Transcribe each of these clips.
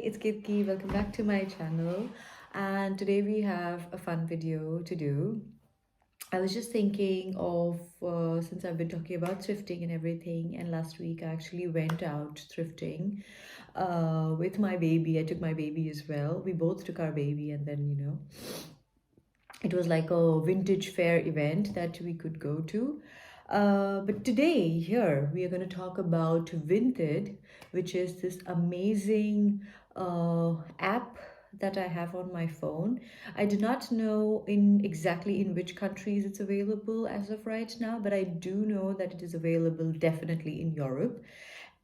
it's Kirti. Welcome back to my channel. And today we have a fun video to do. I was just thinking of since I've been talking about thrifting and everything, and last week I actually went out thrifting with my baby. I took my baby as well. We both took our baby, and then it was like a vintage fair event that we could go to. But today, here, we are going to talk about Vinted, which is this amazing app that I have on my phone. I do not know in exactly in which countries it's available as of right now, but I do know that it is available definitely in Europe,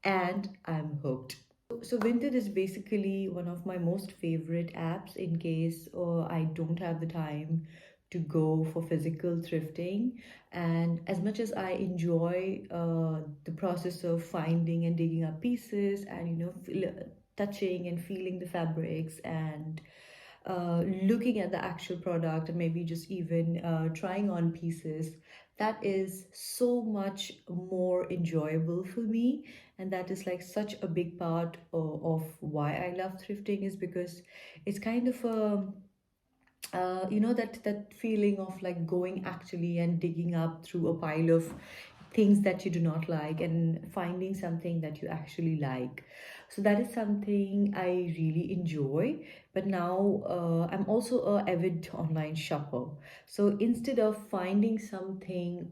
and I'm hooked. So Vinted is basically one of my most favorite apps in case I don't have the time to go for physical thrifting. And as much as I enjoy the process of finding and digging up pieces and touching and feeling the fabrics and looking at the actual product and maybe just even trying on pieces, that is so much more enjoyable for me. And that is like such a big part of why I love thrifting, is because it's kind of a that feeling of like going actually and digging up through a pile of things that you do not like and finding something that you actually like. So that is something I really enjoy. But now I'm also a avid online shopper. So instead of finding something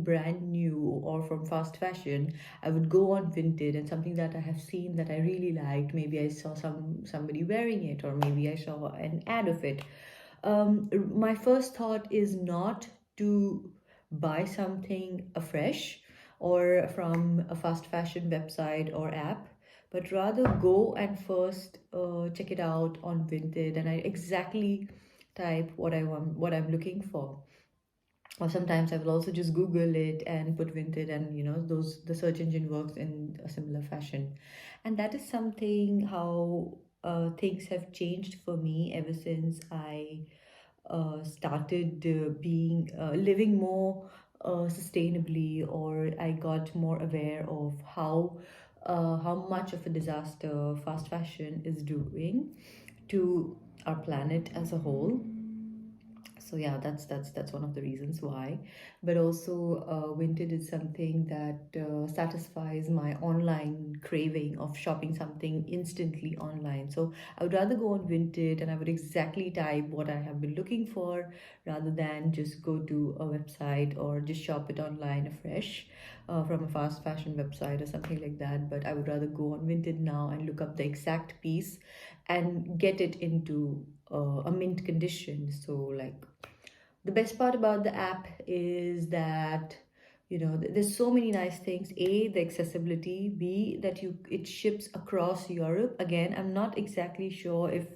brand new or from fast fashion, I would go on Vinted, and something that I have seen that I really liked, maybe I saw somebody wearing it, or maybe I saw an ad of it. My first thought is not to buy something afresh or from a fast fashion website or app, but rather go and first check it out on Vinted, and I exactly type what I want, what I'm looking for. Or sometimes I will also just Google it and put Vinted, and those the search engine works in a similar fashion. And that is something how things have changed for me ever since I started being living more sustainably, or I got more aware of how much of a disaster fast fashion is doing to our planet as a whole. So yeah, that's one of the reasons why. But also Vinted is something that satisfies my online craving of shopping something instantly online. So I would rather go on Vinted and I would exactly type what I have been looking for, rather than just go to a website or just shop it online afresh from a fast fashion website or something like that. But I would rather go on Vinted now and look up the exact piece and get it into a mint condition. So like, the best part about the app is that there's so many nice things. A, the accessibility. B, that you it ships across Europe. Again, I'm not exactly sure if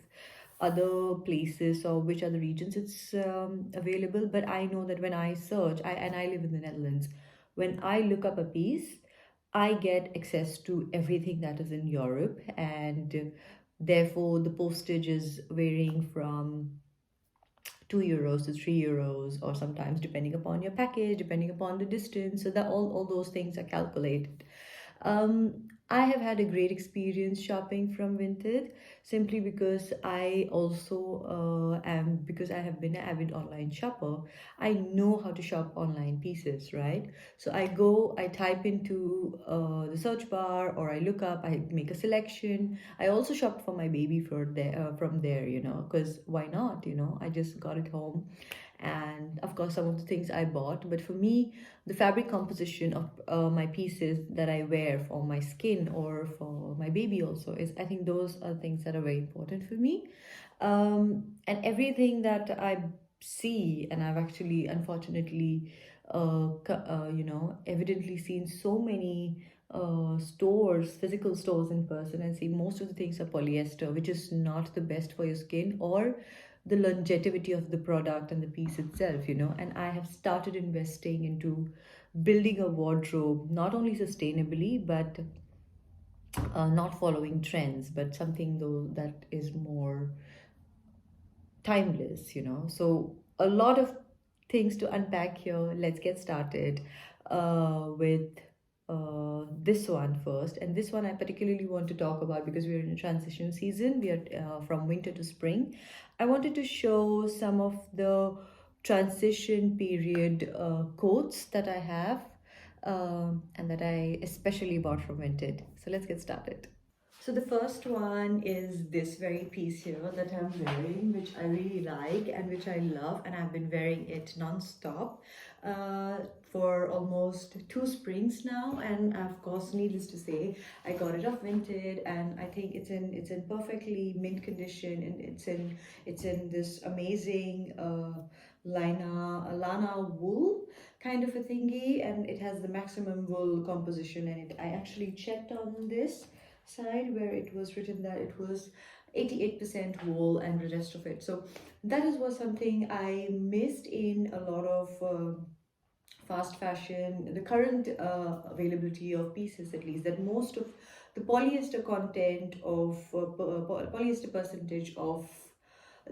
other places or which other regions it's available, but I know that when I search, I live in the Netherlands, when I look up a piece, I get access to everything that is in Europe. And therefore the postage is varying from €2 to €3, or sometimes depending upon your package, depending upon the distance. So that all those things are calculated. I have had a great experience shopping from Vinted, simply because I also because I have been an avid online shopper. I know how to shop online pieces, right? So I type into the search bar, or I look up, I make a selection. I also shop for my baby from there, because why not? I just got it home, and of course some of the things I bought. But for me, the fabric composition of my pieces that I wear for my skin or for my baby also, is, I think those are things that are very important for me. And everything that I see, and I've actually unfortunately evidently seen so many physical stores in person, and see most of the things are polyester, which is not the best for your skin or the longevity of the product and the piece itself. And I have started investing into building a wardrobe, not only sustainably, but not following trends, but something though that is more timeless. So a lot of things to unpack here. Let's get started with this one first. And this one I particularly want to talk about because we're in a transition season. We are from winter to spring. I wanted to show some of the transition period coats that I have, and that I especially bought from Vinted. So let's get started. So the first one is this very piece here that I'm wearing, which I really like and which I love, and I've been wearing it non-stop uh, for almost 2 springs now. And of course, needless to say, I got it off Vinted, and I think it's in perfectly mint condition, and it's in this amazing lana wool kind of a thingy, and it has the maximum wool composition. And I actually checked on this side where it was written that it was 88% wool and the rest of it. So that was something I missed in a lot of fast fashion, the current availability of pieces, at least, that most of the polyester content of polyester percentage of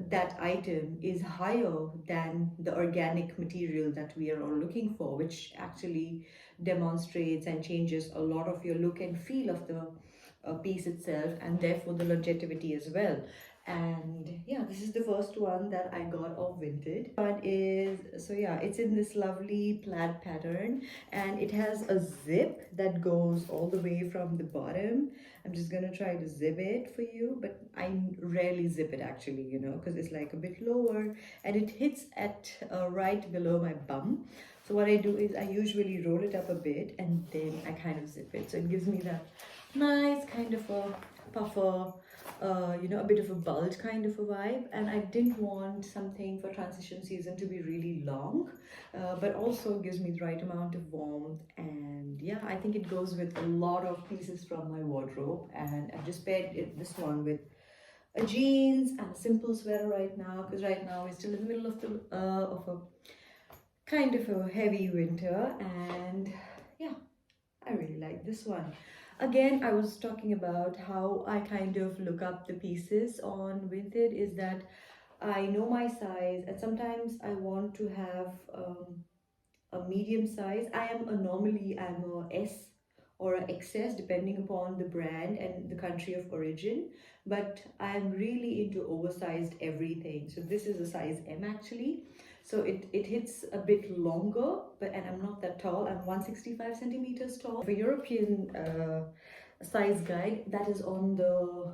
that item is higher than the organic material that we are all looking for, which actually demonstrates and changes a lot of your look and feel of the piece itself, and therefore the longevity as well. And yeah, this is the first one that I got of Vinted. One is, so yeah, it's in this lovely plaid pattern, and it has a zip that goes all the way from the bottom. I'm just gonna try to zip it for you, but I rarely zip it actually, because it's like a bit lower, and it hits at right below my bum. So what I do is I usually roll it up a bit and then I kind of zip it. So it gives me that nice kind of a puffer, a bit of a bulge kind of a vibe. And I didn't want something for transition season to be really long, but also gives me the right amount of warmth. And yeah, I think it goes with a lot of pieces from my wardrobe. And I've just paired this one with a jeans and a simple sweater right now, because right now we're still in the middle of a kind of a heavy winter. And yeah, I really like this one. Again, I was talking about how I kind of look up the pieces on Vinted, is that I know my size, and sometimes I want to have a medium size. I'm a S or a XS depending upon the brand and the country of origin, but I am really into oversized everything. So this is a size M actually. So it hits a bit longer, and I'm not that tall. I'm 165 centimeters tall. For European size guide, that is on the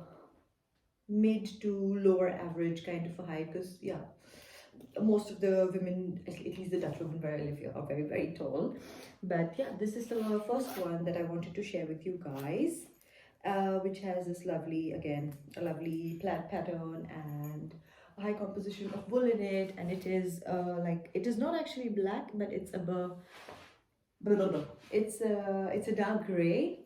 mid to lower average kind of a height, because yeah, most of the women, at least the Dutch women where I live here, are very, very tall. But yeah, this is the first one that I wanted to share with you guys, which has this lovely, again, a lovely plaid pattern and a high composition of wool in it. And it is it is not actually black, but it's it's a dark gray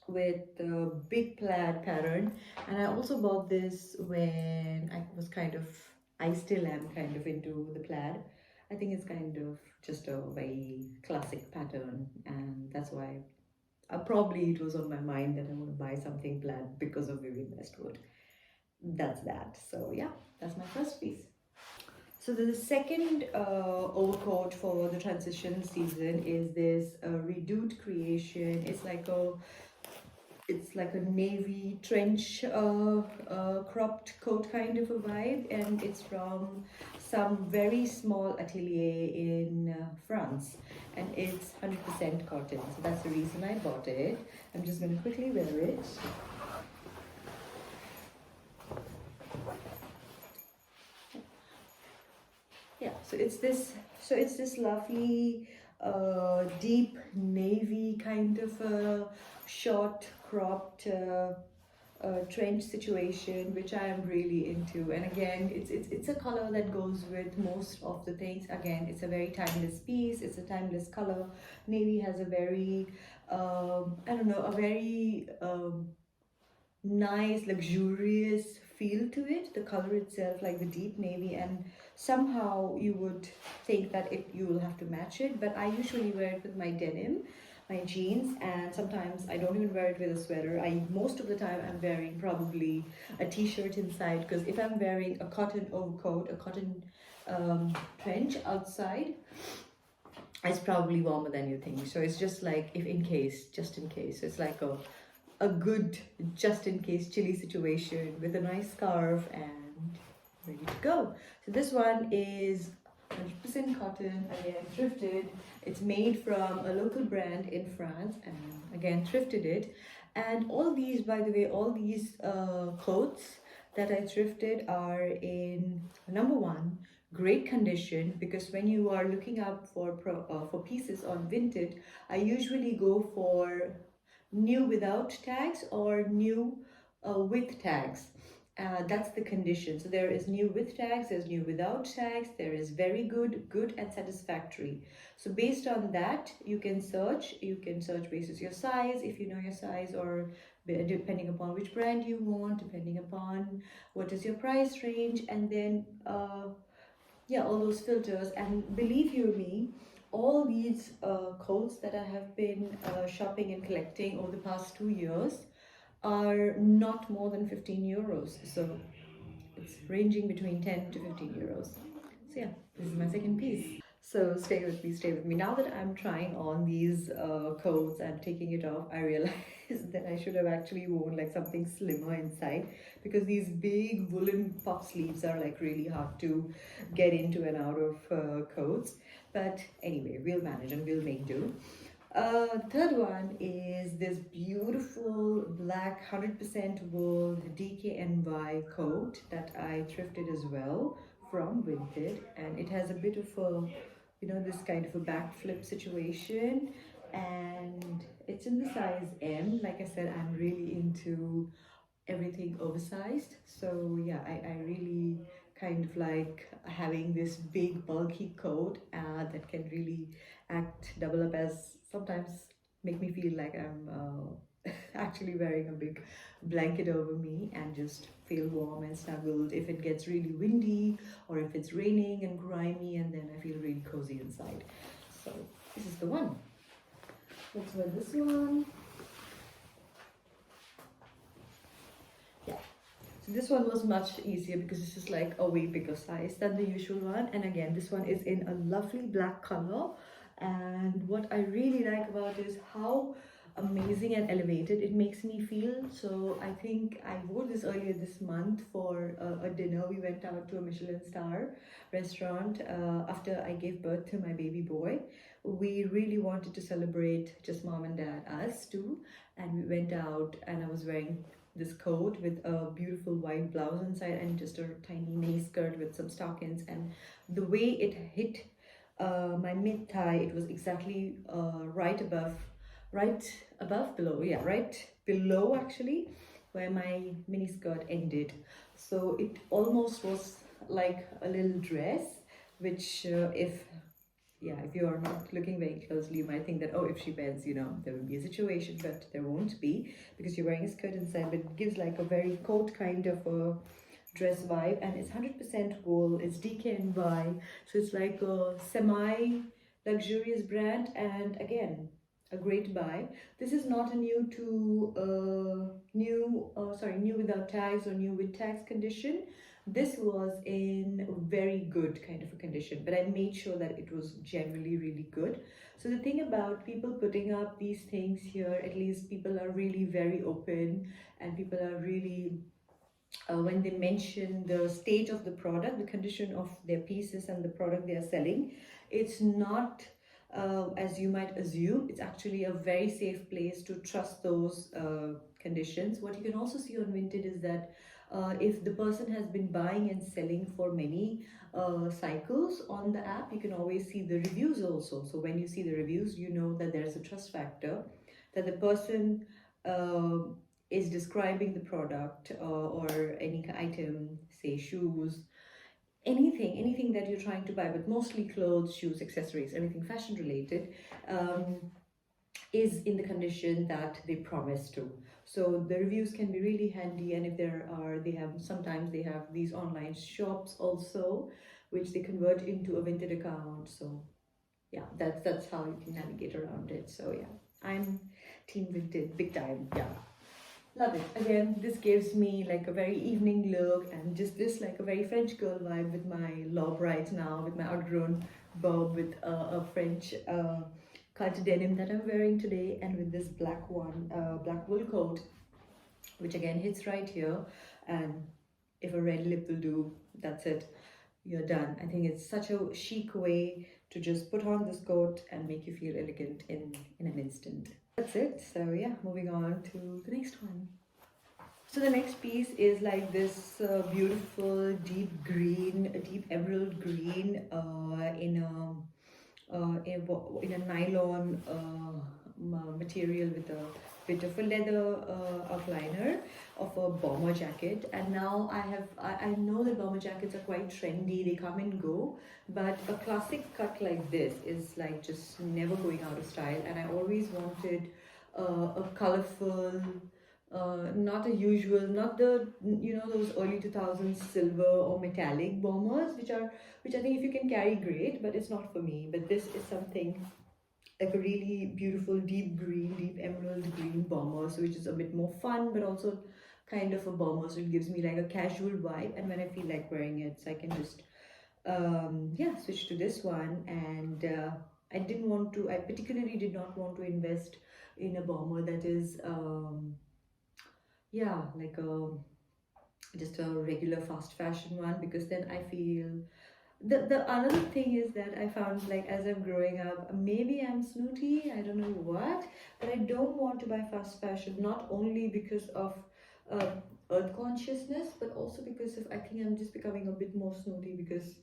with a big plaid pattern. And I also bought this when I still am kind of into the plaid. I think it's kind of just a very classic pattern, and that's why probably it was on my mind that I want to buy something plaid because of Vivienne Westwood. That's that. So yeah, that's my first piece. So the second overcoat for the transition season is this Redude creation. It's like a navy trench cropped coat kind of a vibe, and it's from some very small atelier in France, and it's 100% cotton. So that's the reason I bought it. I'm just going to quickly wear it. Yeah, so it's this lovely deep navy kind of short cropped trench situation, which I am really into. And again, it's a color that goes with most of the things. Again, it's a very timeless piece, it's a timeless color. Navy has a very I don't know, a very nice luxurious feel to it, the color itself, like the deep navy. And somehow you would think that you will have to match it, but I usually wear it with my denim, my jeans, and sometimes I don't even wear it with a sweater. Most of the time I'm wearing probably a t-shirt inside, because if I'm wearing a cotton overcoat, a cotton trench outside, It's probably warmer than you think. So it's just like, if in case, just in case. So it's like a good just in case chilly situation with a nice scarf and ready to go. So this one is 100% cotton, again thrifted. It's made from a local brand in France, and again thrifted it. And all these, by the way, all these coats that I thrifted are in, number one, great condition, because when you are looking up for pieces on Vinted, I usually go for new without tags or new with tags. That's the condition. So there is new with tags, there's new without tags, there is very good, good, and satisfactory. So based on that, you can search. You can search basis your size, if you know your size, or depending upon which brand you want, depending upon what is your price range, and then yeah, all those filters. And believe you me, all these codes that I have been shopping and collecting over the past 2 years are not more than 15 euros. So it's ranging between 10 to 15 euros. So yeah, this is my second piece. So stay with me, stay with me. Now that I'm trying on these coats and taking it off, I realize that I should have actually worn like something slimmer inside, because these big woolen puff sleeves are like really hard to get into and out of coats. But anyway, we'll manage and we'll make do. Third one is this beautiful black 100% wool DKNY coat that I thrifted as well from Vinted, and it has a bit of a, you know, this kind of a backflip situation, and it's in the size M. Like I said, I'm really into everything oversized. So yeah, I really kind of like having this big bulky coat that can really double up as, sometimes make me feel like I'm actually wearing a big blanket over me, and just feel warm and snuggled if it gets really windy or if it's raining and grimy, and then I feel really cozy inside. So this is the one. Let's wear this one. Yeah. So this one was much easier because this is like a way bigger size than the usual one. And again, this one is in a lovely black color. And what I really like about it is how amazing and elevated it makes me feel. So I think I wore this earlier this month for a dinner. We went out to a Michelin star restaurant after I gave birth to my baby boy. We really wanted to celebrate just mom and dad, us too. And we went out, and I was wearing this coat with a beautiful white blouse inside and just a tiny mini skirt with some stockings. And the way it hit my mid thigh, it was exactly right below actually, where my mini skirt ended. So it almost was like a little dress, which if you are not looking very closely, you might think that, oh, if she bends, you know, there will be a situation, but there won't be, because you're wearing a skirt inside. But it gives like a very coat kind of a dress vibe, and it's 100% wool. It's DKNY, so it's like a semi luxurious brand, and again, a great buy. This is not a new without tags or new with tags condition. This was in very good kind of a condition, but I made sure that it was generally really good. So the thing about people putting up these things here, at least people are really very open, and people are really when they mention the state of the product, the condition of their pieces and the product they are selling, it's not as you might assume. It's actually a very safe place to trust those conditions. What you can also see on Vinted is that if the person has been buying and selling for many cycles on the app, you can always see the reviews also. So when you see the reviews, you know that there's a trust factor, that the person is describing the product or any item, say shoes, anything that you're trying to buy, but mostly clothes, shoes, accessories, anything fashion related, is in the condition that they promise to. So the reviews can be really handy, and if sometimes they have these online shops also, which they convert into a Vinted account. So yeah, that's how you can navigate around it. So yeah, I'm team Vinted big time. Yeah. Love it. Again, this gives me like a very evening look, and just this like a very French girl vibe with my lob right now, with my outgrown bob with a French cut denim that I'm wearing today, and with this black one, black wool coat, which again hits right here. And if a red lip will do, that's it, you're done. I think it's such a chic way to just put on this coat and make you feel elegant in an instant. That's it. So yeah, moving on to the next one. So the next piece is like this beautiful deep green, deep emerald green in a nylon material with a bit of a leather outliner of a bomber jacket. And now I know that bomber jackets are quite trendy, they come and go, but a classic cut like this is like just never going out of style. And I always wanted a colorful, not a usual, not the, you know, those early 2000s silver or metallic bombers, which I think if you can carry, great, but it's not for me. But this is something like a really beautiful deep green, deep emerald green bomber, so which is a bit more fun, but also kind of a bomber, so it gives me like a casual vibe. And when I feel like wearing it, so I can just yeah, switch to this one. And I particularly did not want to invest in a bomber that is yeah, like a just a regular fast fashion one, because then I feel the another thing is that I found, like, as I'm growing up, maybe I'm snooty, I don't know what, but I don't want to buy fast fashion, not only because of uh, earth consciousness, but also because of, I think I'm just becoming a bit more snooty, because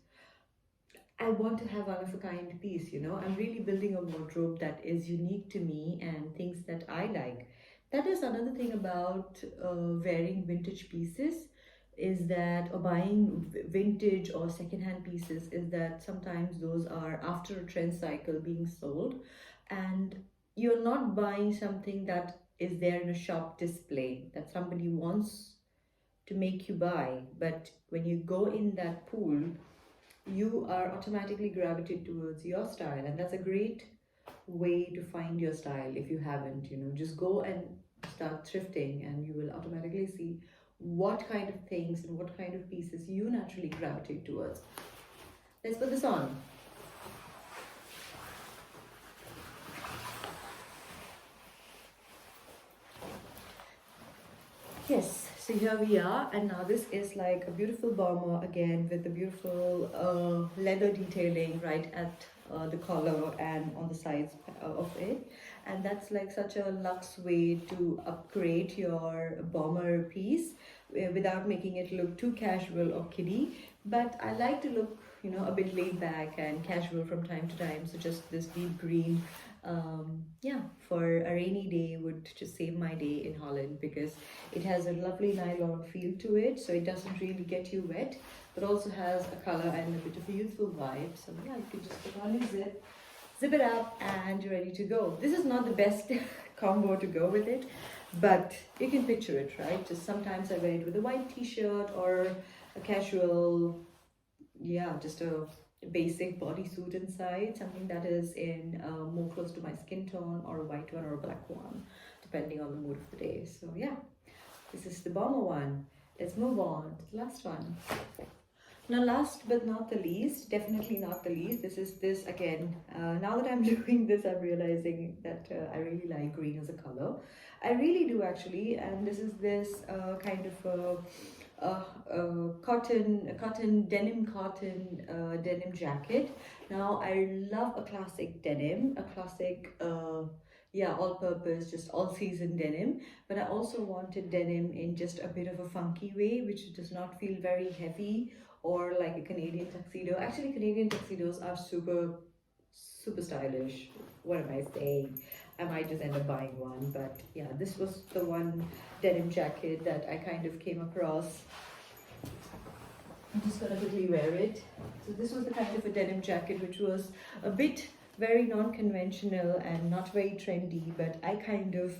I want to have one of a kind piece, you know. I'm really building a wardrobe that is unique to me and things that I like. That is another thing about wearing vintage pieces, is that, or buying vintage or secondhand pieces, is that sometimes those are after a trend cycle being sold, and you're not buying something that is there in a shop display that somebody wants to make you buy, but when you go in that pool, you are automatically gravitated towards your style. And that's a great way to find your style. If you haven't, you know, just go and start thrifting, and you will automatically see what kind of things and what kind of pieces you naturally gravitate towards. Let's put this on. Yes, so here we are, and now this is like a beautiful bomber again, with the beautiful leather detailing right at the collar and on the sides of it. And that's like such a luxe way to upgrade your bomber piece without making it look too casual or kiddie. But I like to look, you know, a bit laid back and casual from time to time. So just this deep green, yeah, for a rainy day would just save my day in Holland, because it has a lovely nylon feel to it, so it doesn't really get you wet, but also has a color and a bit of a youthful vibe. So yeah, you can just put on your zip it up, and you're ready to go. This is not the best combo to go with it, but you can picture it, right? Just sometimes I wear it with a white t-shirt or a casual, yeah, just a basic bodysuit inside, something that is in more close to my skin tone, or a white one or a black one, depending on the mood of the day. So yeah, this is the bomber one. Let's move on to the last one. Now, last but not the least, definitely not the least, this again. Now that I'm doing this, I'm realizing that I really like green as a color. I really do, actually. And this is this kind of denim jacket. Now, I love a classic denim, a classic yeah, all-purpose, just all-season denim. But I also wanted denim in just a bit of a funky way, which does not feel very heavy or like a Canadian tuxedo. Actually, Canadian tuxedos are super stylish. What am I saying? I might just end up buying one. But yeah, this was the one denim jacket that I kind of came across. I'm just gonna quickly wear it. So this was the kind of a denim jacket which was a bit very non-conventional and not very trendy, but I kind of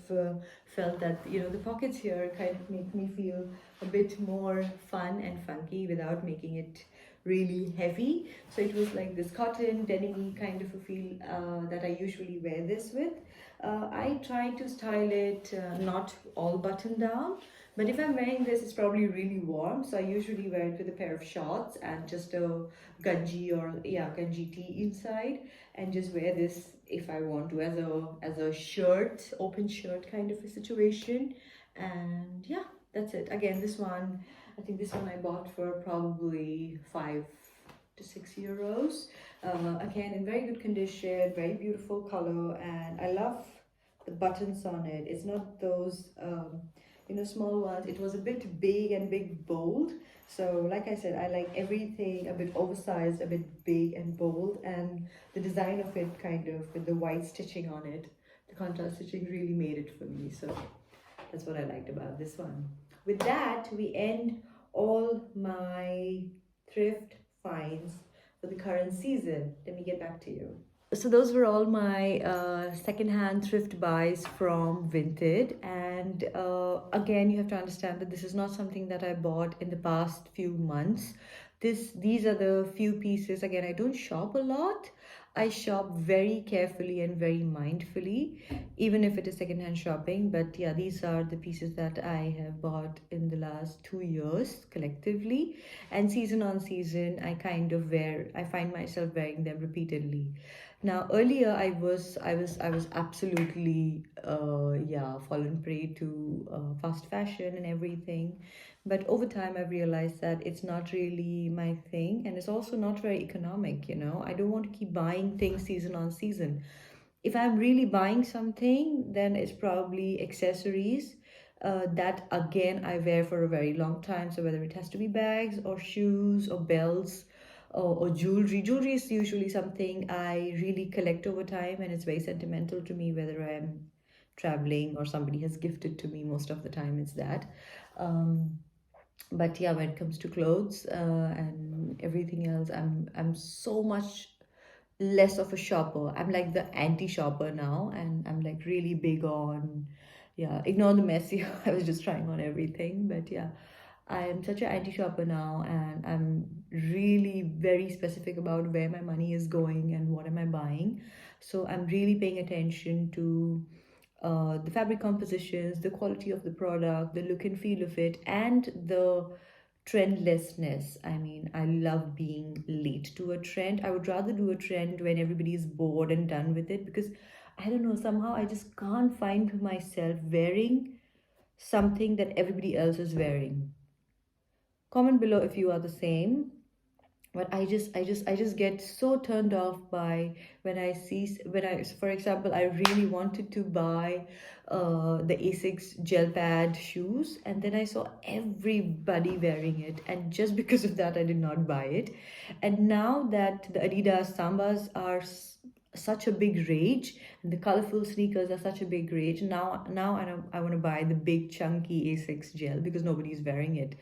felt that, you know, the pockets here kind of make me feel a bit more fun and funky without making it really heavy. So it was like this cotton denim kind of a feel that I usually wear this with. I tried to style it not all button down, But if I'm wearing this, it's probably really warm, so I usually wear it with a pair of shorts and just a gunji, or yeah, gunji tee inside, and just wear this if I want to as a shirt, open shirt kind of a situation. And yeah, that's it. Again, this one, I think this one I bought for probably 5 to 6 euros. Again, in very good condition, very beautiful color, and I love the buttons on it. It's not those small ones. It was a bit big and big bold. So like I said, I like everything a bit oversized, a bit big and bold, and the design of it, kind of with the white stitching on it, the contrast stitching really made it for me. So that's what I liked about this one. With that, we end all my thrift finds for the current season. Let me get back to you. So those were all my secondhand thrift buys from Vinted. And again, you have to understand that this is not something that I bought in the past few months. These are the few pieces. Again, I don't shop a lot. I shop very carefully and very mindfully, even if it is secondhand shopping. But yeah, these are the pieces that I have bought in the last 2 years collectively. And season on season, I find myself wearing them repeatedly. Now earlier I was absolutely fallen prey to fast fashion and everything, but over time I've realized that it's not really my thing, and it's also not very economic. I don't want to keep buying things season on season. If I'm really buying something, then it's probably accessories that again I wear for a very long time. So whether it has to be bags or shoes or belts or jewelry. Jewelry is usually something I really collect over time, and it's very sentimental to me, whether I'm traveling or somebody has gifted to me. Most of the time it's that. Um, but yeah, when it comes to clothes and everything else, I'm so much less of a shopper. I'm like the anti-shopper now, and I'm like really big on, yeah, ignore the messy. I was just trying on everything, but yeah, I'm such an anti-shopper now, and I'm really very specific about where my money is going and what am I buying. So I'm really paying attention to the fabric compositions, the quality of the product, the look and feel of it, and the trendlessness. I mean, I love being late to a trend. I would rather do a trend when everybody is bored and done with it, because I don't know, somehow I just can't find myself wearing something that everybody else is wearing. Comment below if you are the same. But I just get so turned off by when I, for example, I really wanted to buy the Asics gel pad shoes, and then I saw everybody wearing it, and just because of that I did not buy it. And now that the Adidas Sambas are such a big rage, and the colorful sneakers are such a big rage, now I want to buy the big chunky Asics gel because nobody's wearing it,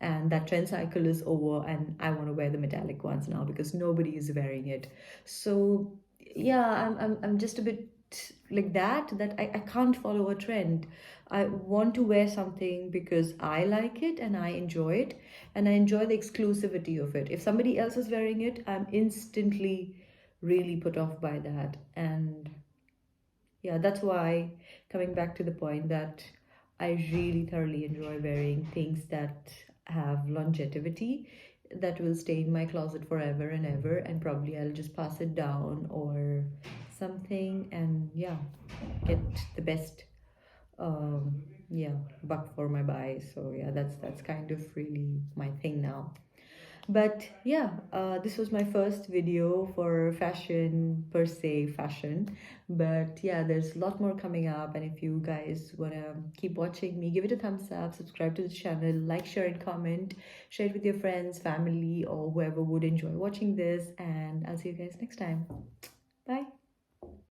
and that trend cycle is over, and I want to wear the metallic ones now because nobody is wearing it. So yeah, I'm just a bit like that I can't follow a trend. I want to wear something because I like it and I enjoy it, and I enjoy the exclusivity of it. If somebody else is wearing it, I'm instantly really put off by that. And yeah, that's why, coming back to the point, that I really thoroughly enjoy wearing things that have longevity, that will stay in my closet forever and ever, and probably I'll just pass it down or something, and yeah, get the best um yeah, buck for my buy. So yeah, that's kind of really my thing now. But yeah, this was my first video for fashion, per se fashion. But yeah, there's a lot more coming up, and if you guys want to keep watching me, give it a thumbs up, subscribe to the channel, like, share, and comment. Share it with your friends, family, or whoever would enjoy watching this, and I'll see you guys next time.